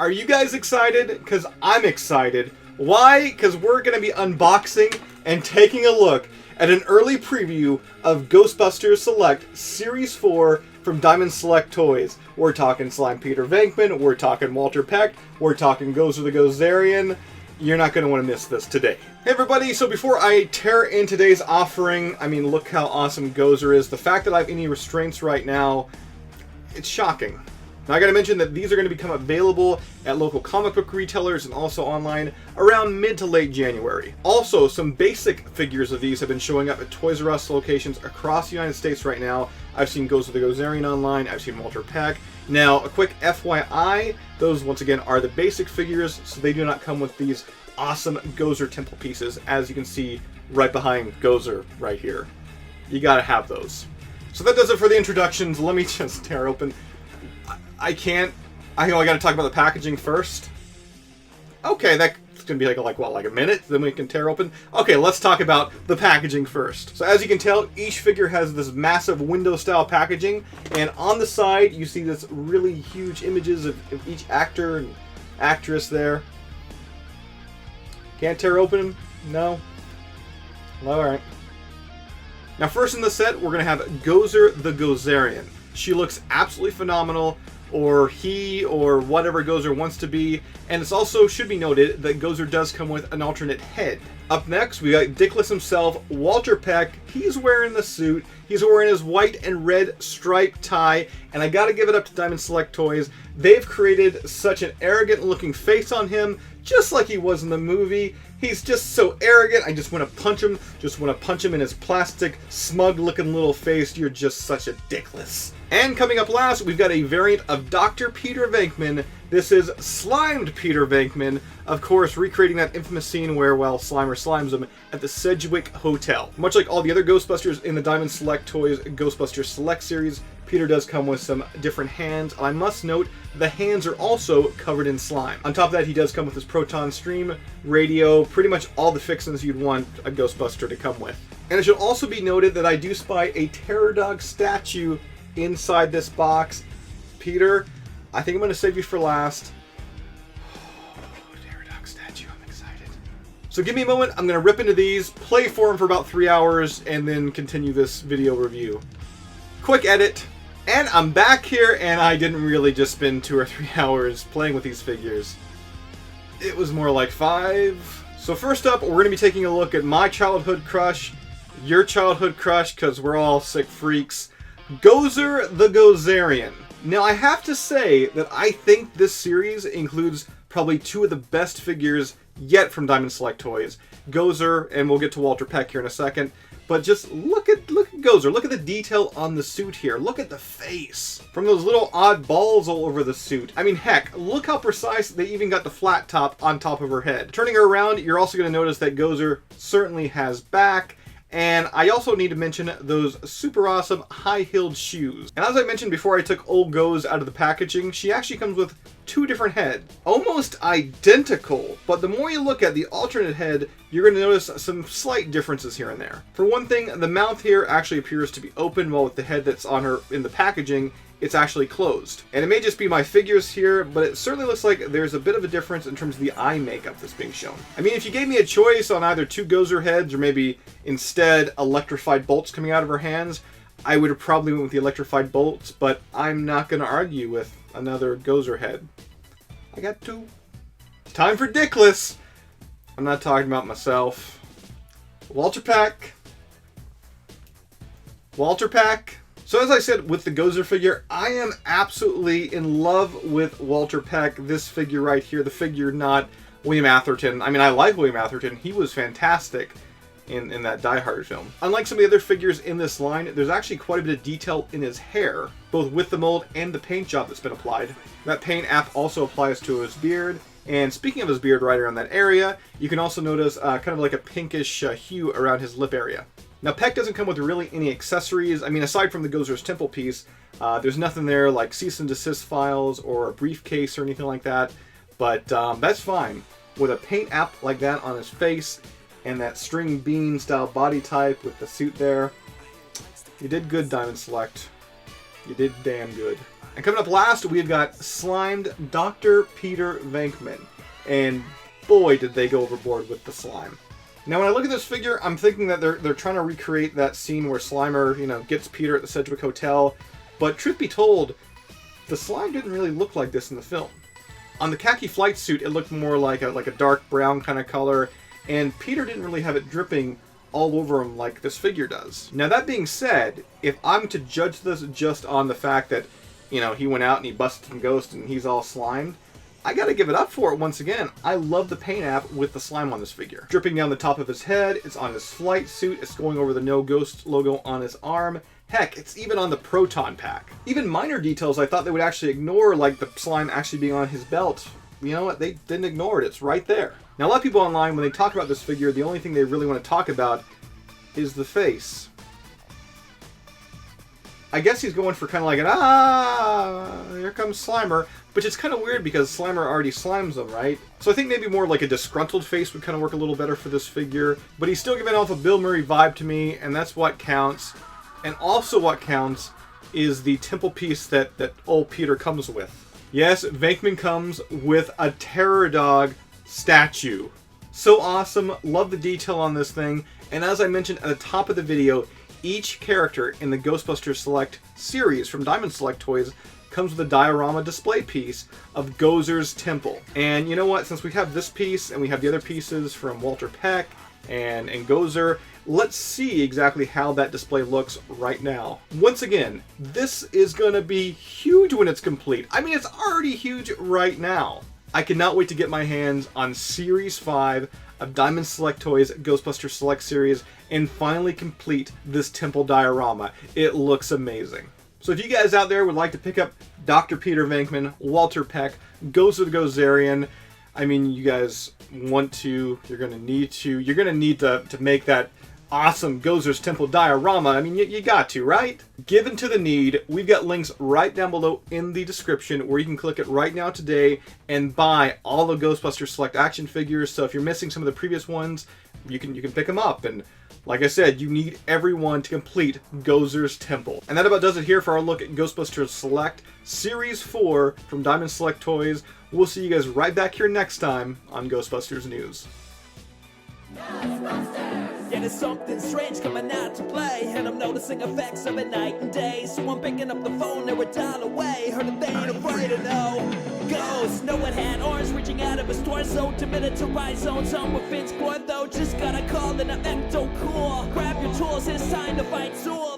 Are you guys excited? Because I'm excited. Why? Because we're going to be unboxing and taking a look at an early preview of Ghostbusters Select Series 4 from Diamond Select Toys. We're talking Slime Peter Venkman, we're talking Walter Peck, we're talking Gozer the Gozerian. You're not going to want to miss this today. Hey everybody, so before I tear in today's offering, I mean, look how awesome Gozer is. The fact that I have any restraints right now, it's shocking. Now I gotta mention that these are going to become available at local comic book retailers and also online around mid to late January. Also, some basic figures of these have been showing up at Toys R Us locations across the United States right now. I've seen Gozer the Gozerian online, I've seen Walter Peck. Now, a quick FYI, those once again are the basic figures, so they do not come with these awesome Gozer temple pieces, as you can see right behind Gozer right here. You gotta have those. So that does it for the introductions. Let me just tear open. I gotta talk about the packaging first. Okay, that's gonna be like a minute, then we can tear open. Okay, let's talk about the packaging first. So as you can tell, each figure has this massive window style packaging, and on the side you see this really huge images of each actor and actress there. Can't tear open? No? Alright. Now first in the set, we're gonna have Gozer the Gozerian. She looks absolutely phenomenal, or he, or whatever Gozer wants to be. And it's also should be noted that Gozer does come with an alternate head. Up next, we got Dickless himself, Walter Peck. He's wearing the suit. He's wearing his white and red striped tie. And I gotta give it up to Diamond Select Toys. They've created such an arrogant looking face on him, just like he was in the movie. He's just so arrogant. I just want to punch him. Just want to punch him in his plastic, smug-looking little face. You're just such a dickless. And coming up last, we've got a variant of Dr. Peter Venkman. This is Slimed Peter Venkman. Of course, recreating that infamous scene where, well, Slimer slimes him at the Sedgwick Hotel. Much like all the other Ghostbusters in the Diamond Select Toys Ghostbusters Select Series, Peter does come with some different hands. I must note, the hands are also covered in slime. On top of that, he does come with his proton stream, radio, pretty much all the fixings you'd want a Ghostbuster to come with. And it should also be noted that I do spy a Terror Dog statue inside this box. Peter, I think I'm going to save you for last. Oh, Terror Dog statue, I'm excited. So give me a moment, I'm going to rip into these, play for them for about 3 hours, and then continue this video review. Quick edit. And I'm back here, and I didn't really just spend 2 or 3 hours playing with these figures. It was more like 5. So first up, we're going to be taking a look at my childhood crush, your childhood crush, because we're all sick freaks, Gozer the Gozerian. Now I have to say that I think this series includes probably 2 of the best figures yet from Diamond Select Toys. Gozer, and we'll get to Walter Peck here in a second. But just look at Gozer. Look at the detail on the suit here. Look at the face. From those little odd balls all over the suit. I mean, heck, look how precise they even got the flat top on top of her head. Turning her around, you're also going to notice that Gozer certainly has back. And I also need to mention those super awesome high-heeled shoes. And as I mentioned before I took old Goz out of the packaging, she actually comes with 2 different heads. Almost identical, but the more you look at the alternate head, you're going to notice some slight differences here and there. For one thing, the mouth here actually appears to be open, while with the head that's on her in the packaging, it's actually closed. And it may just be my figures here, but it certainly looks like there's a bit of a difference in terms of the eye makeup that's being shown. I mean, if you gave me a choice on either 2 Gozer heads or maybe instead electrified bolts coming out of her hands, I would have probably went with the electrified bolts, but I'm not going to argue with another Gozer head. I got 2. Time for Dickless. I'm not talking about myself. Walter Peck. Walter Peck. So as I said with the Gozer figure, I am absolutely in love with Walter Peck. This figure right here, the figure not William Atherton. I mean, I like William Atherton. He was fantastic in that Die Hard film. Unlike some of the other figures in this line, there's actually quite a bit of detail in his hair, both with the mold and the paint job that's been applied. That paint app also applies to his beard. And speaking of his beard right around that area, you can also notice kind of like a pinkish hue around his lip area. Now, Peck doesn't come with really any accessories. I mean, aside from the Gozer's temple piece, there's nothing there like cease and desist files or a briefcase or anything like that. But that's fine. With a paint app like that on his face and that string bean style body type with the suit there, you did good, Diamond Select. You did damn good. And coming up last, we've got Slimed Dr. Peter Venkman. And boy, did they go overboard with the slime. Now, when I look at this figure, I'm thinking that they're trying to recreate that scene where Slimer, you know, gets Peter at the Sedgwick Hotel. But truth be told, the slime didn't really look like this in the film. On the khaki flight suit, it looked more like a dark brown kind of color, and Peter didn't really have it dripping all over him like this figure does. Now, that being said, if I'm to judge this just on the fact that, you know, he went out and he busted some ghosts and he's all slimed, I gotta give it up for it once again. I love the paint app with the slime on this figure. Dripping down the top of his head, it's on his flight suit, it's going over the No Ghost logo on his arm. Heck, it's even on the Proton Pack. Even minor details I thought they would actually ignore, like the slime actually being on his belt. You know what? They didn't ignore it. It's right there. Now, a lot of people online, when they talk about this figure, the only thing they really want to talk about is the face. I guess he's going for kind of like an, here comes Slimer, which is kind of weird because Slimer already slimes him, right? So I think maybe more like a disgruntled face would kind of work a little better for this figure, but he's still giving off a Bill Murray vibe to me, and that's what counts. And also what counts is the temple piece that old Peter comes with. Yes, Venkman comes with a Terror Dog statue. So awesome, love the detail on this thing, and as I mentioned at the top of the video, each character in the Ghostbusters Select Series from Diamond Select Toys comes with a Diorama Display piece of Gozer's temple. And you know what, since we have this piece and we have the other pieces from Walter Peck and Gozer, let's see exactly how that display looks right now. Once again, this is going to be huge when it's complete. I mean, it's already huge right now. I cannot wait to get my hands on Series 5 of Diamond Select Toys Ghostbusters Select Series and finally complete this temple diorama. It looks amazing. So if you guys out there would like to pick up Dr. Peter Venkman, Walter Peck, Gozer the Gozerian, I mean, you guys want to, you're going to need to make that awesome Gozer's Temple diorama. I mean, you got to, right? Given to the need, we've got links right down below in the description where you can click it right now today and buy all the Ghostbusters Select action figures. So if you're missing some of the previous ones, you can pick them up. And like I said, you need everyone to complete Gozer's Temple. And that about does it here for our look at Ghostbusters Select Series 4 from Diamond Select Toys. We'll see you guys right back here next time on Ghostbusters News. Yeah, there's something strange coming out to play, and I'm noticing effects of it night and day. So I'm picking up the phone, they're a dial away. Heard that they ain't afraid to know ghosts. No one had arms reaching out of his torso to militarize zones. Some with Finn's core though, just got a call and I'm ecto cool. Grab your tools, it's time to fight soon.